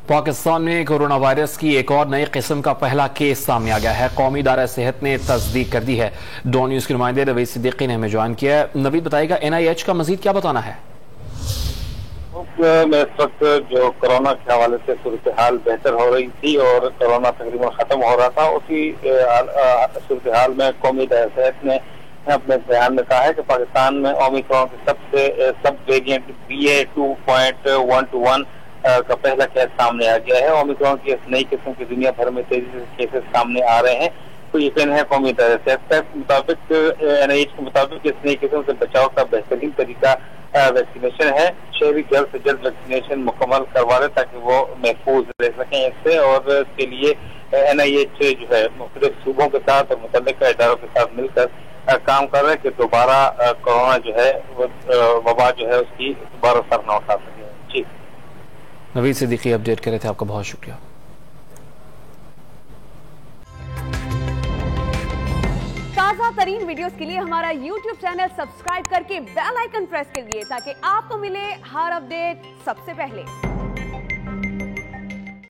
پاکستان میں corona virus کی ایک اور نئی قسم کا پہلا کیس سامنے آ گیا ہے۔ قومی ادارہ صحت نے تصدیق کر دی ہے۔ ڈون نیوز کے نمائندے نوید صدیقی نے ہمیں جوائن کیا ہے۔ نوید بتائے گا NIH کا مزید کیا بتانا ہے؟ میں اس وقت جو کورونا کے حوالے سے صورتحال بہتر ہو رہی تھی اور کورونا تقریباً ختم ہو رہا تھا، اسی صورتحال میں قومی ادارہ صحت نے اپنے بیان میں کہا ہے کہ پاکستان میں اومیکرون کے سب ویریئنٹ BA.2.121 کا پہلا کیس سامنے آ گیا ہے۔ اومیکرون کی اس نئی قسم کی دنیا بھر میں تیزی سے کیسز سامنے آ رہے ہیں، تو یقین ہے قومی ادارہ صحت کے مطابق NIH کے مطابق اس نئی قسم سے بچاؤ کا بہترین طریقہ ویکسینیشن ہے۔ شہری جلد سے جلد ویکسینیشن مکمل کروا لیں تاکہ وہ محفوظ رہ سکیں اس سے، اور اس کے لیے NIH جو ہے مختلف صوبوں کے ساتھ اور متعلقہ اداروں کے ساتھ مل کر کام کر رہے ہیں کہ دوبارہ کورونا جو ہے وبا جو ہے اس کی دوبارہ سر نہ اٹھا سکے۔ جی نوید صدیقی اپڈیٹ کر رہے تھے، آپ کا بہت شکریہ۔ تازہ ترین ویڈیوز کے لیے ہمارا YouTube چینل سبسکرائب کر کے بیل آئیکن پریس کیجئے تاکہ آپ کو ملے ہر اپڈیٹ سب سے پہلے۔